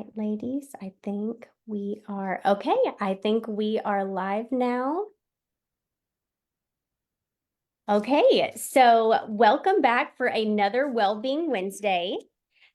right, ladies, I think we are okay. I think we are live now. Okay, so welcome back for another Wellbeing Wednesday.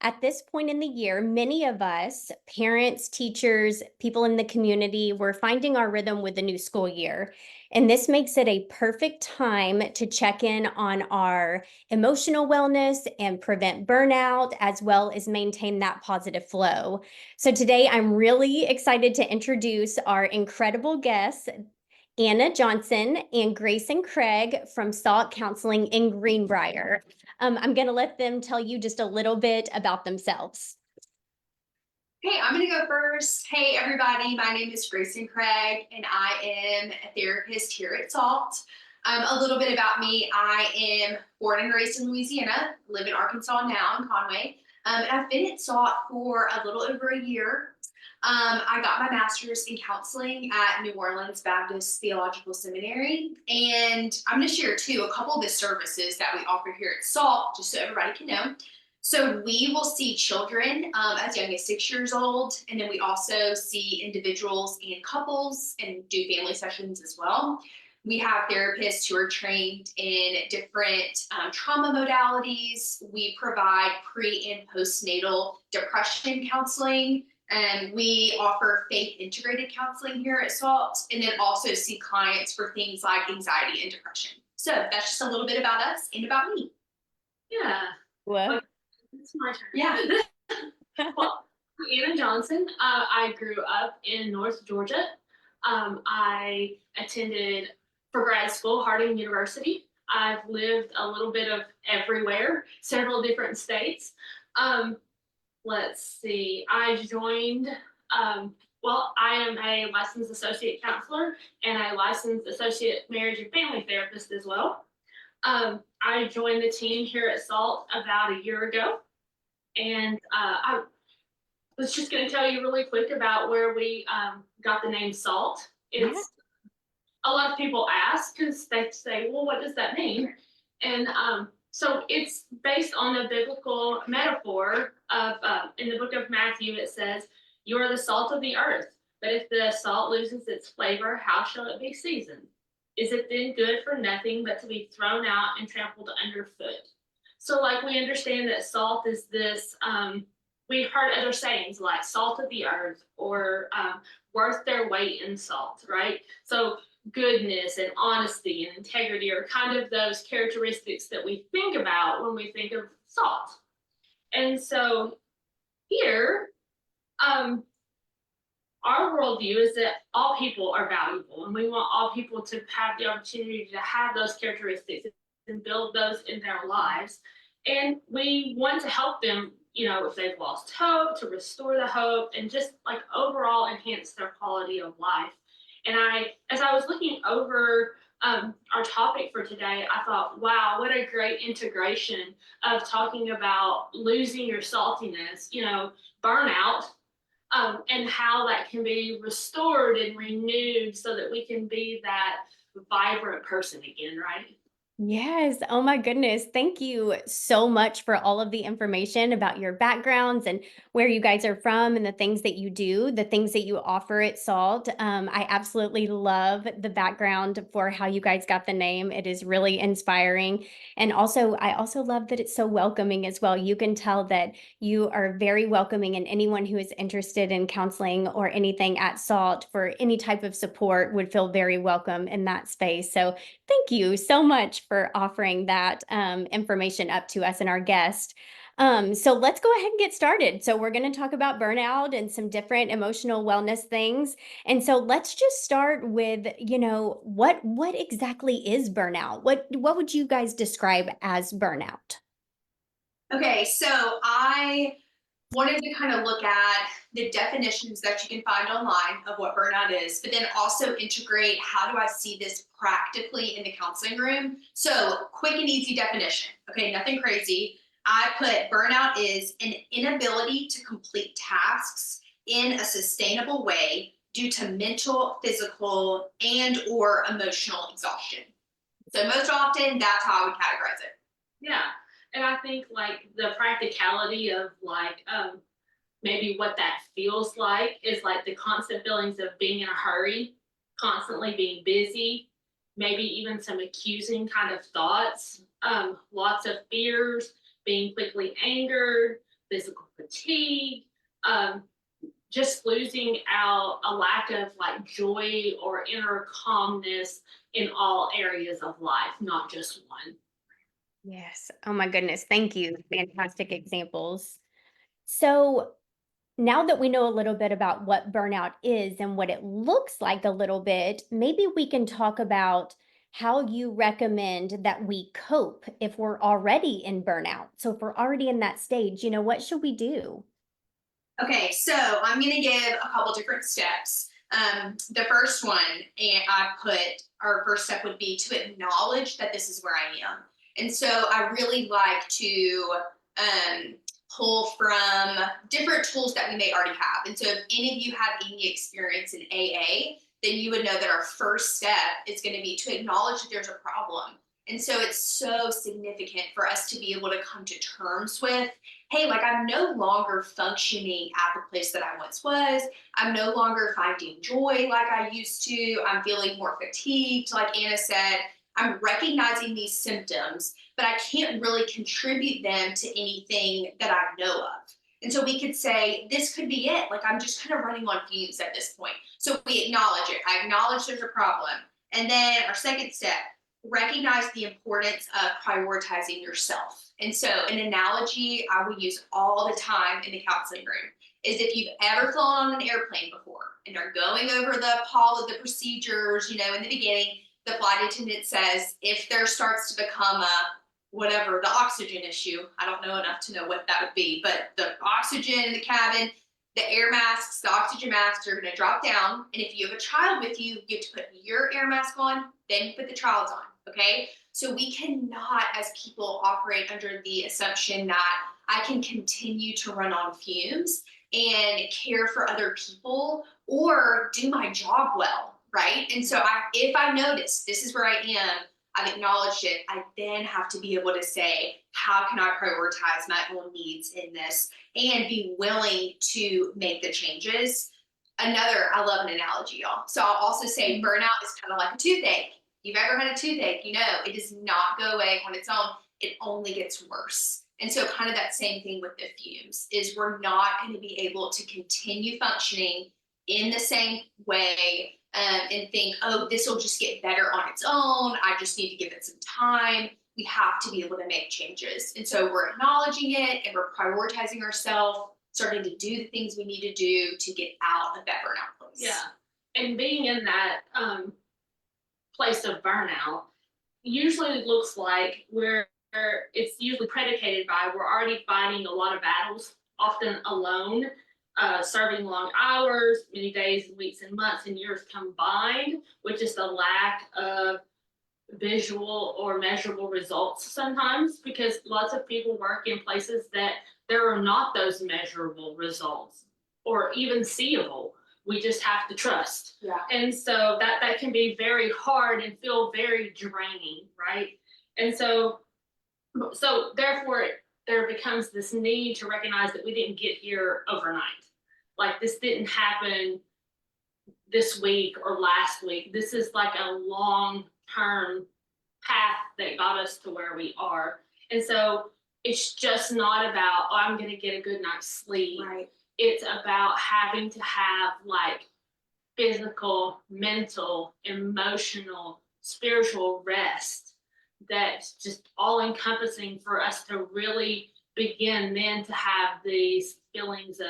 At this point in the year, many of us, parents, teachers, people in the community, we're finding our rhythm with the new school year. And this makes it a perfect time to check in on our emotional wellness and prevent burnout, as well as maintain that positive flow. So today, I'm really excited to introduce our incredible guests, Anna Johnson and Grayson Craig from SALT Counseling in Greenbrier. I'm going to let them tell you just a little bit about themselves. Hey, I'm going to go first. Hey, everybody. My name is Grayson Craig, and I am a therapist here at SALT. A little bit about me. I am born and raised in Louisiana, live in Arkansas now in Conway. And I've been at SALT for a little over a year. I got my master's in counseling at New Orleans Baptist Theological Seminary. And I'm going to share, too, a couple of the services that we offer here at SALT, just so everybody can know. So we will see children as young as 6 years old, and then we also see individuals and couples and do family sessions as well. We have therapists who are trained in different trauma modalities. We provide pre and postnatal depression counseling, and we offer faith integrated counseling here at SALT, and then also see clients for things like anxiety and depression. So that's just a little bit about us and about me. Yeah. What? It's my turn. Yeah. Well, I'm Anna Johnson. I grew up in North Georgia. I attended for grad school Harding University. I've lived a little bit of everywhere, several different states. Let's see. I joined. I am a licensed associate counselor and a licensed associate marriage and family therapist as well. I joined the team here at SALT about a year ago, and I was just going to tell you really quick about where we got the name SALT. It's a lot of people ask because they say, well, what does that mean? And so it's based on a biblical metaphor of, in the book of Matthew, it says, you are the salt of the earth, but if the salt loses its flavor, how shall it be seasoned? Is it then good for nothing but to be thrown out and trampled underfoot? So like we understand that salt is this, we've heard other sayings like salt of the earth or worth their weight in salt, right? So goodness and honesty and integrity are kind of those characteristics that we think about when we think of salt. And so here, our worldview is that all people are valuable, and we want all people to have the opportunity to have those characteristics and build those in their lives. And we want to help them, if they've lost hope, to restore the hope and just like overall enhance their quality of life. And as I was looking over our topic for today, I thought, wow, what a great integration of talking about losing your saltiness, burnout, and how that can be restored and renewed so that we can be that vibrant person again, right? Yes. Oh my goodness. Thank you so much for all of the information about your backgrounds and where you guys are from and the things that you do, the things that you offer at SALT. I absolutely love the background for how you guys got the name. It is really inspiring. And also, I also love that it's so welcoming as well. You can tell that you are very welcoming, and anyone who is interested in counseling or anything at SALT for any type of support would feel very welcome in that space. So thank you so much for offering that information up to us and our guest. So let's go ahead and get started. So we're going to talk about burnout and some different emotional wellness things. And so let's just start with, what exactly is burnout? What would you guys describe as burnout? Okay, so I wanted to kind of look at the definitions that you can find online of what burnout is, but then also integrate how do I see this practically in the counseling room. So quick and easy definition, okay, nothing crazy. I put burnout is an inability to complete tasks in a sustainable way due to mental, physical, and or emotional exhaustion. So most often, that's how I would categorize it. Yeah. And I think like the practicality of like maybe what that feels like is like the constant feelings of being in a hurry, constantly being busy, maybe even some accusing kind of thoughts, lots of fears, being quickly angered, physical fatigue, just losing out, a lack of like joy or inner calmness in all areas of life, not just one. Yes. Oh my goodness. Thank you. Fantastic examples. So now that we know a little bit about what burnout is and what it looks like a little bit, maybe we can talk about how you recommend that we cope if we're already in burnout. So if we're already in that stage, what should we do? Okay, so I'm going to give a couple different steps. The first one, and our first step would be to acknowledge that this is where I am. And so I really like to pull from different tools that we may already have. And so if any of you have any experience in AA, then you would know that our first step is going to be to acknowledge that there's a problem. And so it's so significant for us to be able to come to terms with, hey, like I'm no longer functioning at the place that I once was. I'm no longer finding joy like I used to. I'm feeling more fatigued, like Anna said. I'm recognizing these symptoms, but I can't really contribute them to anything that I know of. And so we could say, this could be it. Like I'm just kind of running on fumes at this point. So we acknowledge it. I acknowledge there's a problem. And then our second step, recognize the importance of prioritizing yourself. And so an analogy I will use all the time in the counseling room is if you've ever flown on an airplane before and are going over all of the procedures, in the beginning, the flight attendant says, if there starts to become the oxygen issue, I don't know enough to know what that would be, but the oxygen in the cabin, the air masks, the oxygen masks are going to drop down. And if you have a child with you, you have to put your air mask on, then you put the child's on. Okay. So we cannot, as people, operate under the assumption that I can continue to run on fumes and care for other people or do my job well. Right. And so if I notice this is where I am, I've acknowledged it, I then have to be able to say, how can I prioritize my own needs in this and be willing to make the changes? I love an analogy, y'all. So I'll also say burnout is kind of like a toothache. You've ever had a toothache, it does not go away on its own. It only gets worse. And so kind of that same thing with the fumes is we're not going to be able to continue functioning in the same way and think, oh, this will just get better on its own. I just need to give it some time. We have to be able to make changes. And so we're acknowledging it and we're prioritizing ourselves, starting to do the things we need to do to get out of that burnout place. Yeah. And being in that place of burnout usually looks like it's usually predicated by we're already fighting a lot of battles, often alone, serving long hours, many days and weeks and months and years combined, with just a lack of visual or measurable results sometimes, because lots of people work in places that there are not those measurable results or even seeable. We just have to trust. Yeah. And so that can be very hard and feel very draining, right? And so therefore there becomes this need to recognize that we didn't get here overnight. Like this didn't happen this week or last week. This is like a long-term path that got us to where we are. And so it's just not about, oh, I'm going to get a good night's sleep. Right. It's about having to have like physical, mental, emotional, spiritual rest that's just all encompassing for us to really begin then to have these feelings of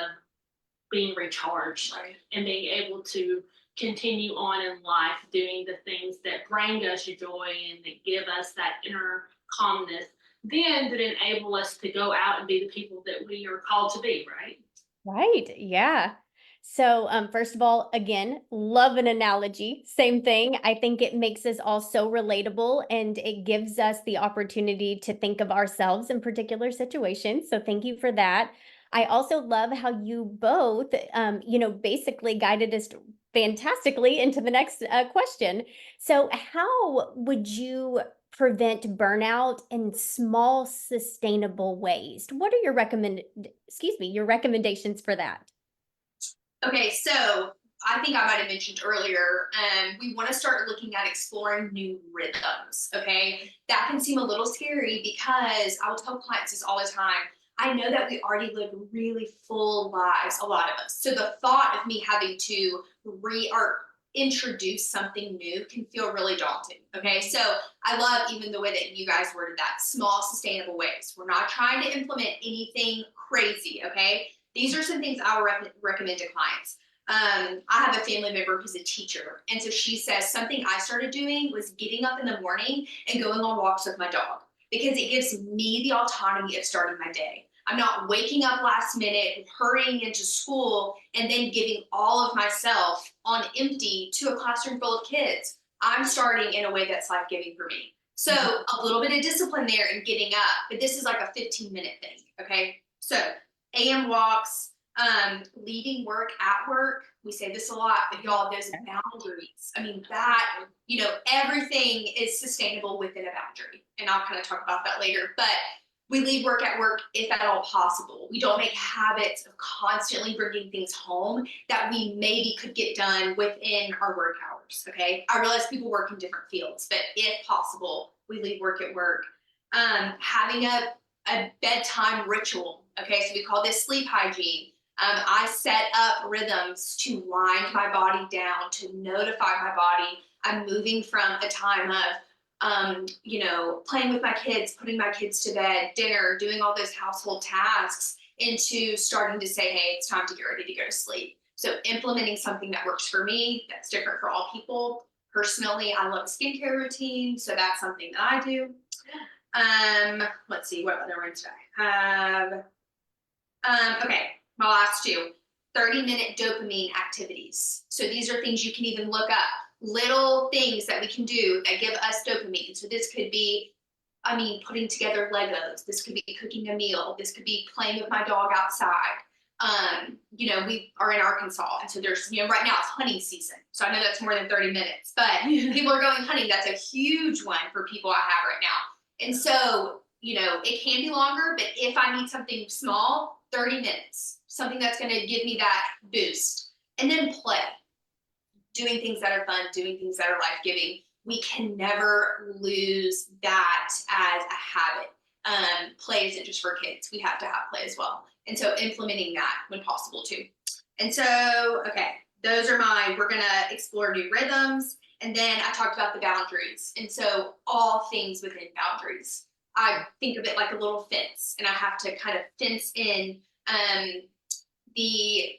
being recharged, Right. and being able to continue on in life doing the things that bring us joy and that give us that inner calmness, then that enable us to go out and be the people that we are called to be, right? Right. Yeah. So, first of all, again, love an analogy. Same thing. I think it makes us all so relatable and it gives us the opportunity to think of ourselves in particular situations. So thank you for that. I also love how you both, basically guided us fantastically into the next question. So how would you prevent burnout in small, sustainable ways? What are your your recommendations for that? Okay, so I think I might have mentioned earlier, we want to start looking at exploring new rhythms. Okay, that can seem a little scary because I will tell clients this all the time. I know that we already live really full lives, a lot of us. So the thought of me having to introduce something new can feel really daunting. Okay, so I love even the way that you guys worded that, small, sustainable ways. We're not trying to implement anything crazy. Okay, these are some things I would recommend to clients. I have a family member who's a teacher. And so she says something I started doing was getting up in the morning and going on walks with my dog because it gives me the autonomy of starting my day. I'm not waking up last minute, hurrying into school, and then giving all of myself on empty to a classroom full of kids. I'm starting in a way that's life-giving for me. So a little bit of discipline there and getting up, but this is like a 15-minute thing, okay? So AM walks, leaving work at work. We say this a lot, but y'all, those boundaries. I mean, that, everything is sustainable within a boundary. And I'll kind of talk about that later, but we leave work at work if at all possible. We don't make habits of constantly bringing things home that we maybe could get done within our work hours, okay? I realize people work in different fields, but if possible, we leave work at work. Having a bedtime ritual, okay? So we call this sleep hygiene. I set up rhythms to wind my body down, to notify my body I'm moving from a time of playing with my kids, putting my kids to bed, dinner, doing all those household tasks, into starting to say, hey, it's time to get ready to go to sleep. So implementing something that works for me, that's different for all people. Personally, I love a skincare routine, so that's something that I do. Let's see, what other ones do I have? Okay, my last two, 30-minute dopamine activities. So these are things you can even look up. Little things that we can do that give us dopamine. So this could be, putting together Legos. This could be cooking a meal. This could be playing with my dog outside. We are in Arkansas, and so there's, right now it's hunting season. So I know that's more than 30 minutes, but people are going hunting. That's a huge one for people I have right now. And so, it can be longer, but if I need something small, 30 minutes, something that's going to give me that boost. And then play. Doing things that are fun, doing things that are life-giving. We can never lose that as a habit. Play isn't just for kids. We have to have play as well. And so implementing that when possible too. And so, okay, those are we're gonna explore new rhythms. And then I talked about the boundaries. And so all things within boundaries. I think of it like a little fence, and I have to kind of fence in the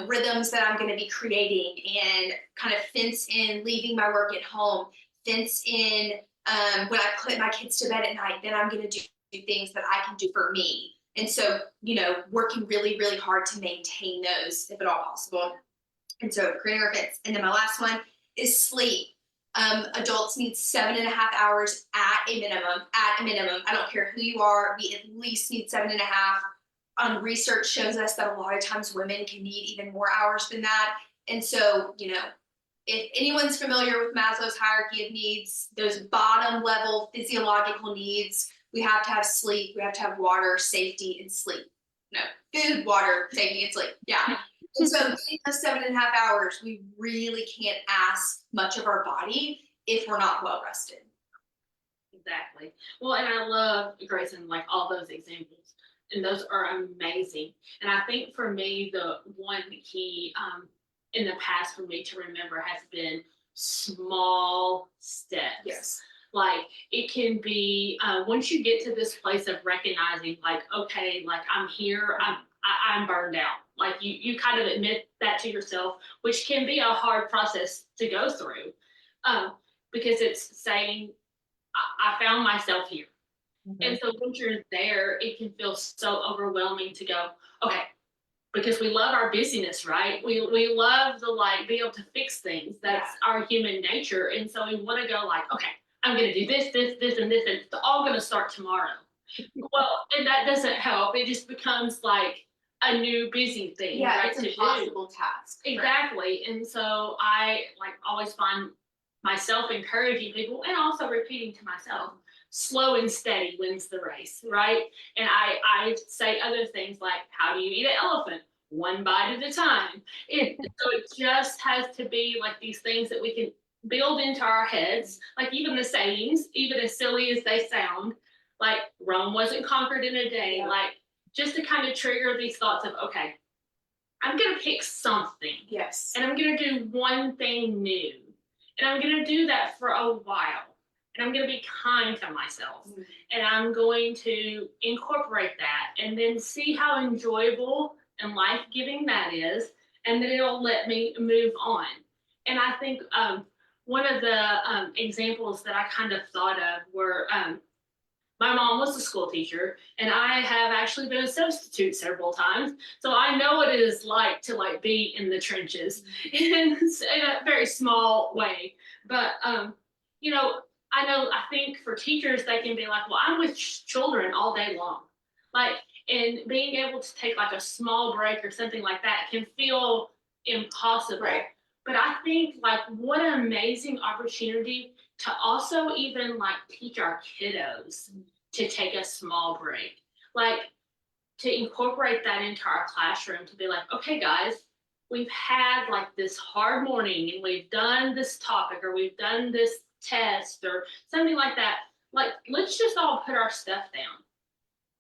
rhythms that I'm going to be creating, and kind of fence in leaving my work at home, fence in when I put my kids to bed at night, then I'm going to do things that I can do for me. And so, working really, really hard to maintain those if at all possible. And so creating our fence. And then my last one is sleep. Adults need 7.5 hours at a minimum. I don't care who you are, we at least need 7.5. Research shows us that a lot of times women can need even more hours than that. And so, if anyone's familiar with Maslow's hierarchy of needs, those bottom level physiological needs, we have to have sleep, we have to have water, safety, and sleep. No, food, water, safety, and sleep. Yeah. And so getting those 7.5 hours, we really can't ask much of our body if we're not well rested. Exactly. Well, and I love, Grayson, like all those examples. And those are amazing. And I think for me, the one key in the past for me to remember has been small steps. Yes. Like it can be once you get to this place of recognizing, like, okay, like I'm here, I'm burned out. Like you kind of admit that to yourself, which can be a hard process to go through, because it's saying, I found myself here. And so once you're there, it can feel so overwhelming to go, okay, because we love our busyness, right? We love to be able to fix things. That's our human nature. And so we want to go like, okay, I'm going to do this, and this, and it's all going to start tomorrow. Well, and that doesn't help. It just becomes like a new busy thing. Yeah, right, it's an impossible task. Exactly. Right? And so I always find myself encouraging people and also repeating to myself, slow and steady wins the race, right? And I say other things like, how do you eat an elephant? One bite at a time. So it just has to be like these things that we can build into our heads, like even the sayings, even as silly as they sound, like Rome wasn't conquered in a day, like just to kind of trigger these thoughts of, okay, I'm going to pick something. Yes. And I'm going to do one thing new. And I'm going to do that for a while. And I'm going to be kind to myself. Mm-hmm. And I'm going to incorporate that and then see how enjoyable and life-giving that is. And then it'll let me move on. And I think one of the examples that I kind of thought of were my mom was a school teacher, and I have actually been a substitute several times. So I know what it is like to be in the trenches in a very small way. But, you know, I think for teachers, they can be like, well, I'm with children all day long. And being able to take a small break or something like that can feel impossible. Right. But I think what an amazing opportunity to also even teach our kiddos to take a small break, to incorporate that into our classroom, to be like, okay, guys, we've had this hard morning and we've done this topic or we've done this test or something like that. Let's just all put our stuff down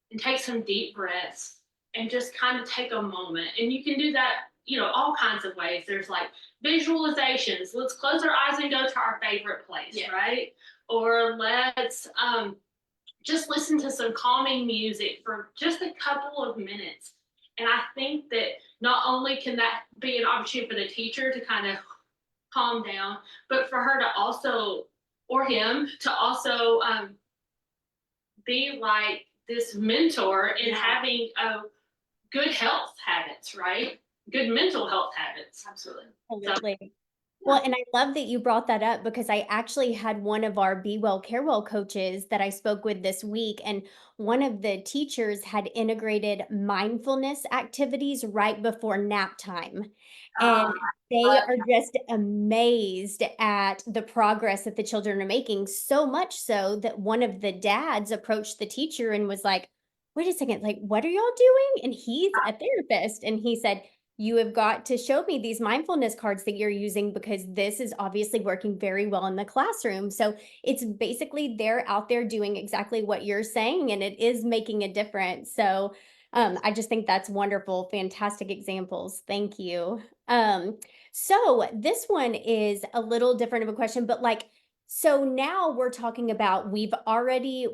and take some deep breaths and just kind of take a moment. And you can do that, all kinds of ways. There's visualizations. Let's close our eyes and go to our favorite place, right? Or let's just listen to some calming music for just a couple of minutes. And I think that not only can that be an opportunity for the teacher to kind of calm down, but for her to also, or him, to also be this mentor in having good health habits, right? Good mental health habits. Absolutely. Absolutely. Well, and I love that you brought that up because I actually had one of our Be Well, Care Well coaches that I spoke with this week, and one of the teachers had integrated mindfulness activities right before nap time. And they are just amazed at the progress that the children are making, so much so that one of the dads approached the teacher and was like, wait a second, what are y'all doing? And he's a therapist. And he said, you have got to show me these mindfulness cards that you're using because this is obviously working very well in the classroom. So it's basically they're out there doing exactly what you're saying, and it is making a difference. So I just think that's wonderful. Fantastic examples. Thank you. So this one is a little different of a question, but so now we're talking about we've already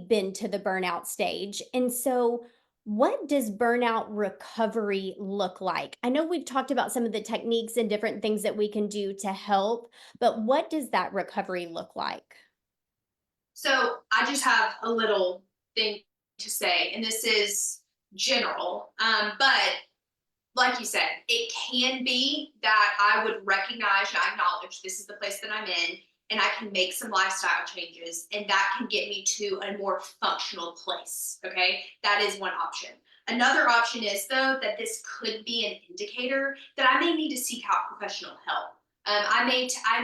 been to the burnout stage. And so what does burnout recovery look like? I know we've talked about some of the techniques and different things that we can do to help, but what does that recovery look like? So I just have a little thing to say, and this is general, but like you said, it can be that I would recognize and acknowledge this is the place that I'm in, and I can make some lifestyle changes, and that can get me to a more functional place, okay? That is one option. Another option is, though, that this could be an indicator that I may need to seek out professional help. I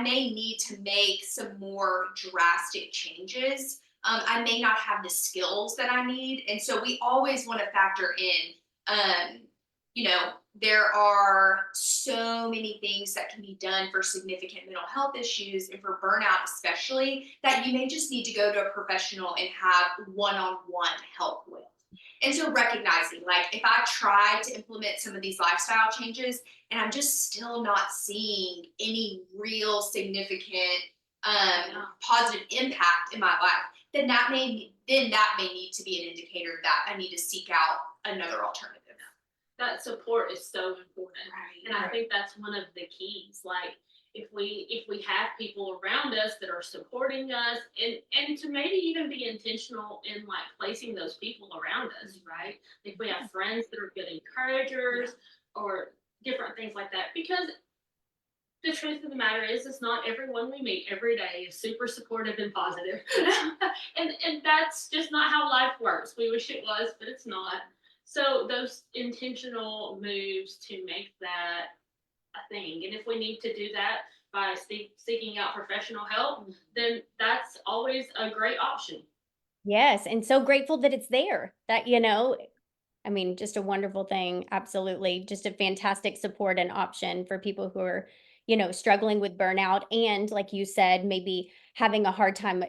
may need to make some more drastic changes. I may not have the skills that I need, and so we always want to factor in, there are so many things that can be done for significant mental health issues and for burnout especially, that you may just need to go to a professional and have one-on-one help with. And so recognizing, if I try to implement some of these lifestyle changes and I'm just still not seeing any real significant positive impact in my life, then that may need to be an indicator that I need to seek out another alternative. That support is so important. Right, and I think that's one of the keys. If we have people around us that are supporting us, and to maybe even be intentional in placing those people around us, right? If we have friends that are good encouragers or different things like that, because the truth of the matter is not everyone we meet every day is super supportive and positive. and that's just not how life works. We wish it was, but it's not. So those intentional moves to make that a thing. And if we need to do that, by seeking out professional help, then that's always a great option. Yes, and so grateful that it's there, that, I mean, just a wonderful thing. Absolutely. Just a fantastic support and option for people who are, struggling with burnout. And like you said, maybe having a hard time,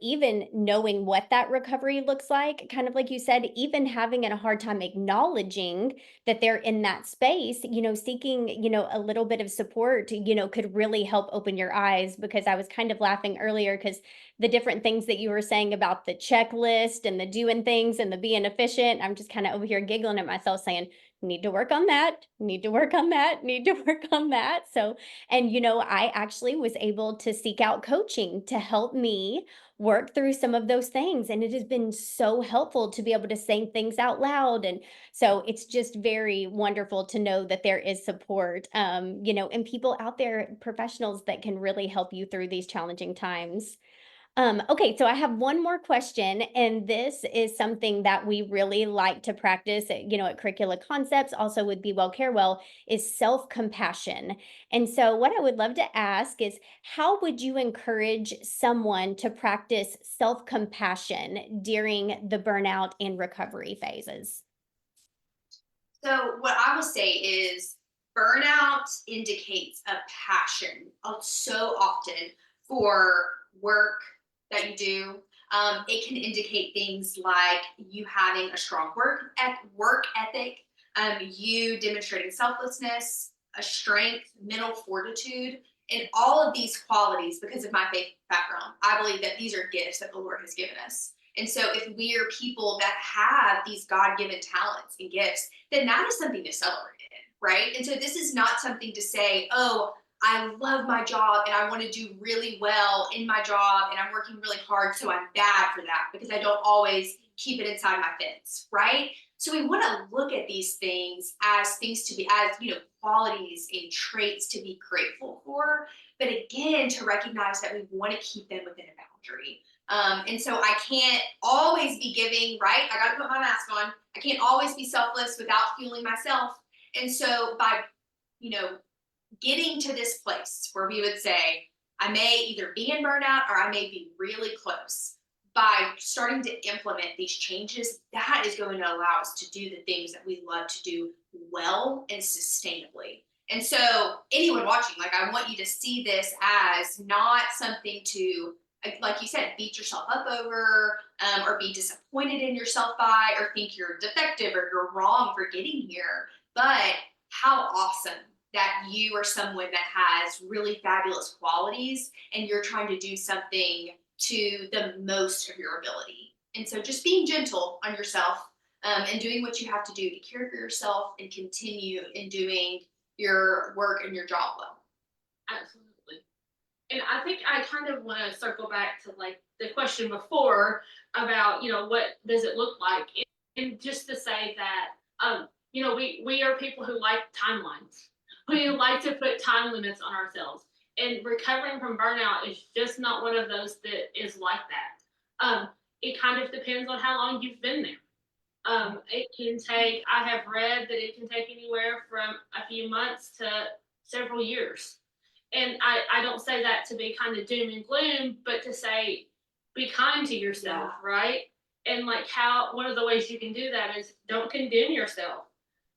even knowing what that recovery looks like, kind of like you said, even having a hard time acknowledging that they're in that space, seeking, a little bit of support, could really help open your eyes. Because I was kind of laughing earlier because the different things that you were saying about the checklist and the doing things and the being efficient. I'm just kind of over here giggling at myself saying, need to work on that, need to work on that, need to work on that. So, and I actually was able to seek out coaching to help me work through some of those things. And it has been so helpful to be able to say things out loud. And so it's just very wonderful to know that there is support, and people out there, professionals that can really help you through these challenging times. Okay, so I have one more question, and this is something that we really like to practice, at Curricula Concepts, also with Be Well, Care Well, is self-compassion. And so what I would love to ask is, how would you encourage someone to practice self-compassion during the burnout and recovery phases? So what I will say is burnout indicates a passion so often for work that you do. It can indicate things like you having a strong work ethic, you demonstrating selflessness, a strength, mental fortitude, and all of these qualities. Because of my faith background, I believe that these are gifts that the Lord has given us. And so, if we are people that have these God-given talents and gifts, then that is something to celebrate in, right? And so, this is not something to say, oh, I love my job and I want to do really well in my job and I'm working really hard, so I'm bad for that because I don't always keep it inside my fence, right? So we want to look at these things as things to be, as qualities and traits to be grateful for, but again, to recognize that we want to keep them within a boundary. And so I can't always be giving, right? I got to put my mask on. I can't always be selfless without fueling myself. And so by, you know, getting to this place where we would say, I may either be in burnout or I may be really close. By starting to implement these changes, that is going to allow us to do the things that we love to do well and sustainably. And so, anyone watching, like, I want you to see this as not something to, like you said, beat yourself up over, or be disappointed in yourself by, or think you're defective or you're wrong for getting here, but how awesome that you are someone that has really fabulous qualities and you're trying to do something to the most of your ability. And so just being gentle on yourself, and doing what you have to do to care for yourself and continue in doing your work and your job well. Absolutely. And I think I kind of want to circle back to like the question before about, what does it look like? And just to say that, we are people who like timelines. We like to put time limits on ourselves. And recovering from burnout is just not one of those that is like that. It kind of depends on how long you've been there. It can take, I have read that it can take anywhere from a few months to several years. And I don't say that to be kind of doom and gloom, but to say, be kind to yourself, right? And like one of the ways you can do that is don't condemn yourself.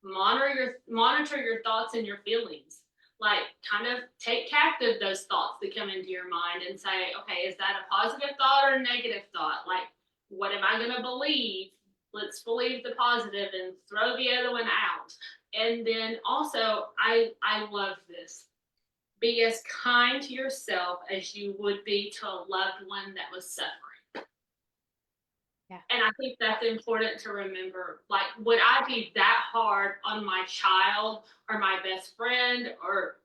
Monitor your thoughts and your feelings. Like, kind of take captive those thoughts that come into your mind and say, okay, is that a positive thought or a negative thought? Like, what am I going to believe? Let's believe the positive and throw the other one out. And then also, I love this. Be as kind to yourself as you would be to a loved one that was suffering. Yeah. And I think that's important to remember. Like, would I be that hard on my child or my best friend or,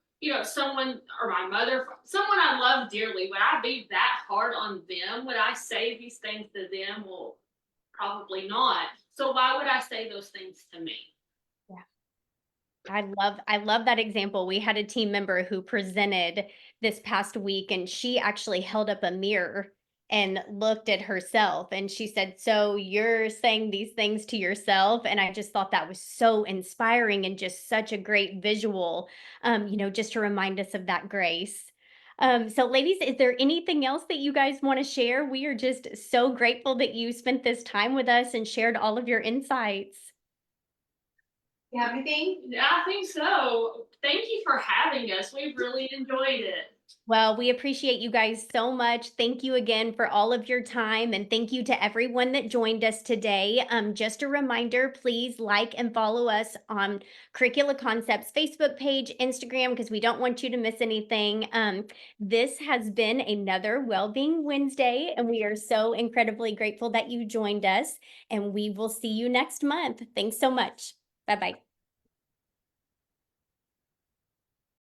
someone, or my mother, someone I love dearly? Would I be that hard on them? Would I say these things to them? Well, probably not. So why would I say those things to me? Yeah. I love that example. We had a team member who presented this past week, and she actually held up a mirror and looked at herself, and she said, "So you're saying these things to yourself?" And I just thought that was so inspiring and just such a great visual, just to remind us of that grace. So ladies, is there anything else that you guys want to share? We are just so grateful that you spent this time with us and shared all of your insights. You have anything? Yeah, I think so. Thank you for having us. We really enjoyed it. Well, we appreciate you guys so much. Thank you again for all of your time, and thank you to everyone that joined us today. Just a reminder, please like and follow us on Curricula Concepts Facebook page, Instagram, because we don't want you to miss anything. This has been another Wellbeing Wednesday, and we are so incredibly grateful that you joined us, and we will see you next month. Thanks so much. Bye-bye.